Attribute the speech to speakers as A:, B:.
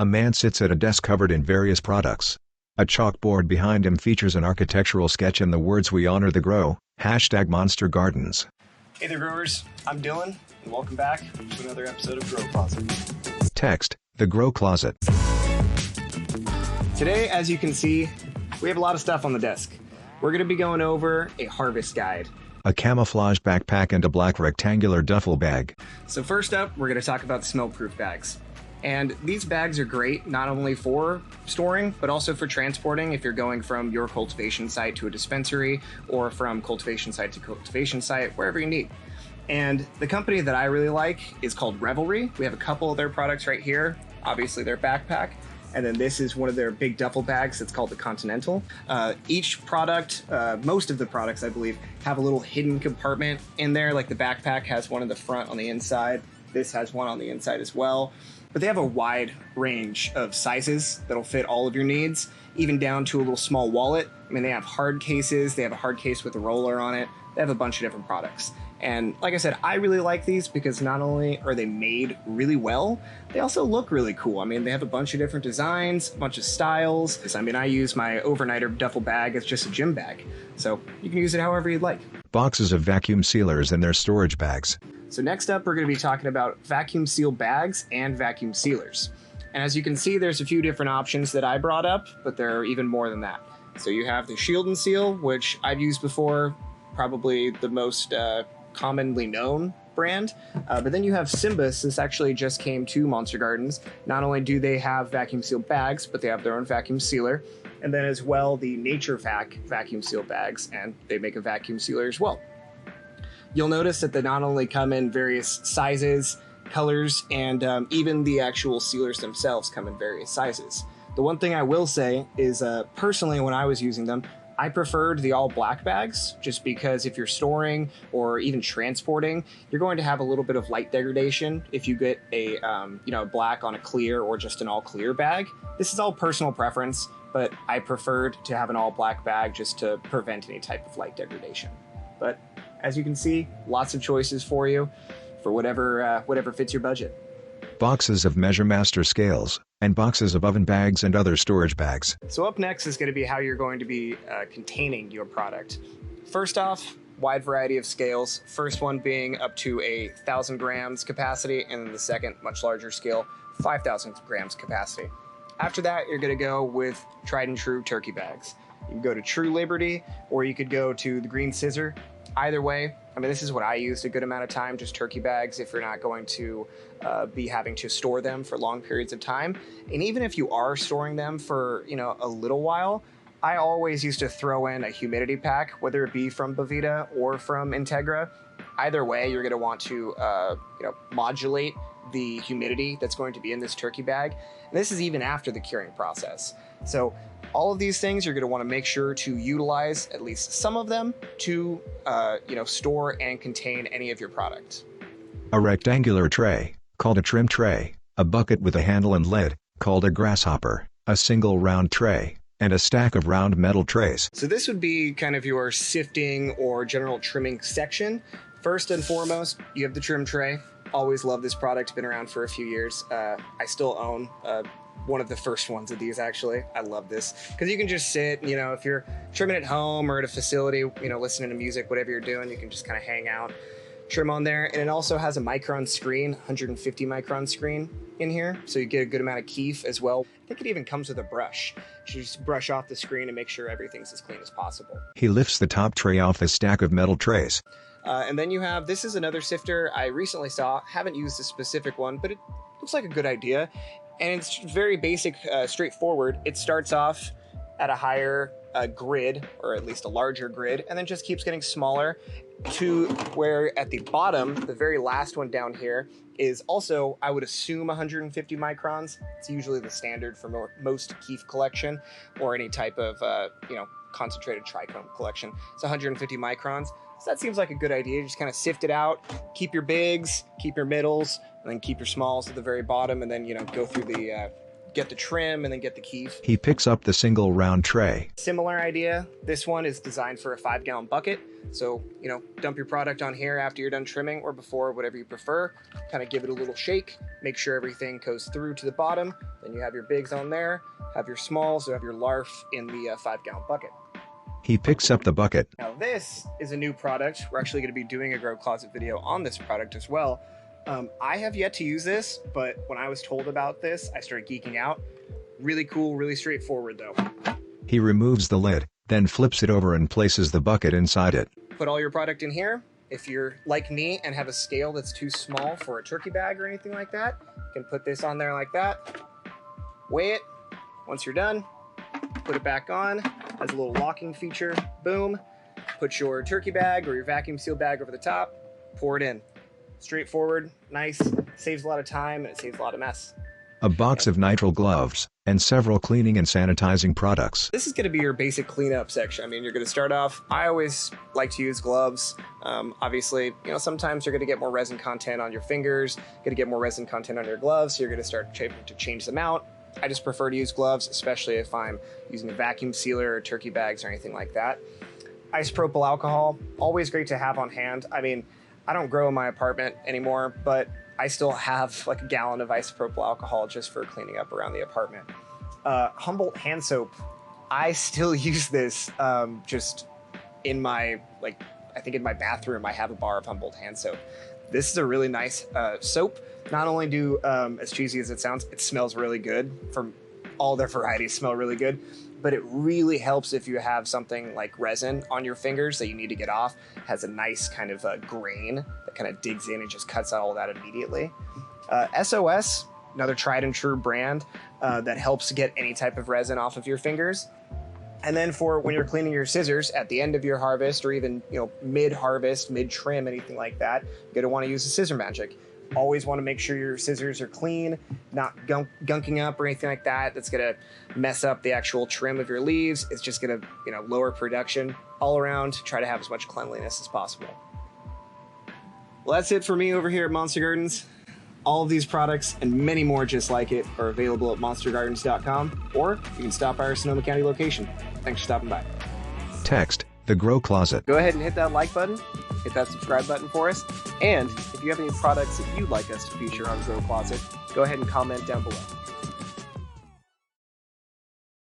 A: A man sits at a desk covered in various products. A chalkboard behind him features an architectural sketch and the words "We honor the grow, #Monster Gardens."
B: Hey there growers, I'm Dylan, and welcome back to another episode of Grow Closet.
A: Text, the Grow Closet.
B: Today, as you can see, we have a lot of stuff on the desk. We're going to be going over a harvest guide.
A: A camouflage backpack and a black rectangular duffel bag.
B: So first up, we're going to talk about the smell-proof bags. And these bags are great not only for storing, but also for transporting if you're going from your cultivation site to a dispensary or from cultivation site to cultivation site, wherever you need. And the company that I really like is called Revelry. We have a couple of their products right here. Obviously their backpack. And then this is one of their big duffel bags. It's called the Continental. Each product, most of the products, I believe, have a little hidden compartment in there. Like the backpack has one in the front on the inside. This has one on the inside as well. But they have a wide range of sizes that'll fit all of your needs, even down to a little small wallet. I mean, they have hard cases. They have a hard case with a roller on it. They have a bunch of different products. And like I said, I really like these because not only are they made really well, they also look really cool. I mean, they have a bunch of different designs, a bunch of styles. I mean, I use my overnighter duffel bag as just a gym bag. So you can use it however you'd like.
A: Boxes of vacuum sealers and their storage bags.
B: So next up, we're going to be talking about vacuum seal bags and vacuum sealers. And as you can see, there's a few different options that I brought up, but there are even more than that. So you have the Shield and Seal, which I've used before, probably the most commonly known brand. But then you have Simbus. This actually just came to Monster Gardens. Not only do they have vacuum seal bags, but they have their own vacuum sealer. And then as well, the Nature Vac vacuum seal bags, and they make a vacuum sealer as well. You'll notice that they not only come in various sizes, colors, and even the actual sealers themselves come in various sizes. The one thing I will say is personally when I was using them, I preferred the all black bags just because if you're storing or even transporting, you're going to have a little bit of light degradation if you get a black on a clear or just an all clear bag. This is all personal preference, but I preferred to have an all black bag just to prevent any type of light degradation. But as you can see, lots of choices for you for whatever fits your budget.
A: Boxes of Measure Master scales, and boxes of oven bags and other storage bags.
B: So up next is going to be how you're going to be containing your product. First off, wide variety of scales. First one being up to 1,000 grams capacity, and then the second, much larger scale, 5,000 grams capacity. After that, you're going to go with tried and true turkey bags. You can go to True Liberty, or you could go to the Green Scissor. Either way, I mean, this is what I used a good amount of time, just turkey bags if you're not going to be having to store them for long periods of time. And even if you are storing them for, a little while, I always used to throw in a humidity pack, whether it be from Bovita or from Integra. Either way, you're going to want to, modulate the humidity that's going to be in this turkey bag. And this is even after the curing process. So all of these things, you're going to want to make sure to utilize at least some of them to, store and contain any of your product.
A: A rectangular tray, called a trim tray, a bucket with a handle and lid, called a grasshopper, a single round tray, and a stack of round metal trays.
B: So this would be kind of your sifting or general trimming section. First and foremost, you have the trim tray. Always love this product, been around for a few years. I still own one of the first ones of these, actually. I love this because you can just sit, if you're trimming at home or at a facility, listening to music, whatever you're doing, you can just kind of hang out, trim on there. And it also has a micron screen, 150 micron screen in here, so you get a good amount of keef as well. I think it even comes with a brush. You just brush off the screen and make sure everything's as clean as possible.
A: He lifts the top tray off the stack of metal trays.
B: And then you have, this is another sifter I recently saw, haven't used a specific one, but it looks like a good idea. And it's very basic, straightforward. It starts off at a higher grid, or at least a larger grid, and then just keeps getting smaller to where at the bottom, the very last one down here, is also, I would assume, 150 microns. It's usually the standard for most keef collection or any type of, concentrated trichome collection. It's 150 microns. So that seems like a good idea. Just kind of sift it out, keep your bigs, keep your middles, and then keep your smalls at the very bottom, and then, go through the get the trim and then get the keef.
A: He picks up the single round tray.
B: Similar idea. This one is designed for a 5-gallon bucket. So, dump your product on here after you're done trimming or before, whatever you prefer. Kind of give it a little shake. Make sure everything goes through to the bottom. Then you have your bigs on there, have your smalls, you have your larf in the 5-gallon bucket.
A: He picks up the bucket.
B: Now this is a new product. We're actually going to be doing a grow closet video on this product as well. I have yet to use this, but when I was told about this, I started geeking out. Really cool, really straightforward though.
A: He removes the lid, then flips it over and places the bucket inside it.
B: Put all your product in here. If you're like me and have a scale that's too small for a turkey bag or anything like that, you can put this on there like that. Weigh it. Once you're done, put it back on. Has a little locking feature. Boom. Put your turkey bag or your vacuum seal bag over the top. Pour it in. Straightforward, nice, saves a lot of time, and it saves a lot of mess.
A: A box of nitrile gloves, and several cleaning and sanitizing products.
B: This is going to be your basic cleanup section. I mean, you're going to start off, I always like to use gloves. Obviously, sometimes you're going to get more resin content on your fingers, going to get more resin content on your gloves, so you're going to start to change them out. I just prefer to use gloves, especially if I'm using a vacuum sealer or turkey bags or anything like that. Isopropyl alcohol, always great to have on hand. I mean, I don't grow in my apartment anymore, but I still have like a gallon of isopropyl alcohol just for cleaning up around the apartment. Humboldt hand soap. I still use this just in my, I think in my bathroom, I have a bar of Humboldt hand soap. This is a really nice soap. Not only do, as cheesy as it sounds, it smells really good. From all their varieties smell really good. But it really helps if you have something like resin on your fingers that you need to get off. It has a nice kind of grain that kind of digs in and just cuts out all that immediately. SOS, another tried and true brand that helps get any type of resin off of your fingers. And then for when you're cleaning your scissors at the end of your harvest or even mid-harvest, mid-trim, anything like that, you're going to want to use the Scissor Magic. Always want to make sure your scissors are clean, not gunking up or anything like that. That's going to mess up the actual trim of your leaves. It's just going to, lower production all around. Try to have as much cleanliness as possible. Well, that's it for me over here at Monster Gardens. All of these products and many more just like it are available at monstergardens.com, or you can stop by our Sonoma County location. Thanks for stopping by.
A: Text the Grow Closet.
B: Go ahead and hit that like button, hit that subscribe button for us, and if you have any products that you'd like us to feature on Grow Closet, go ahead and comment down below.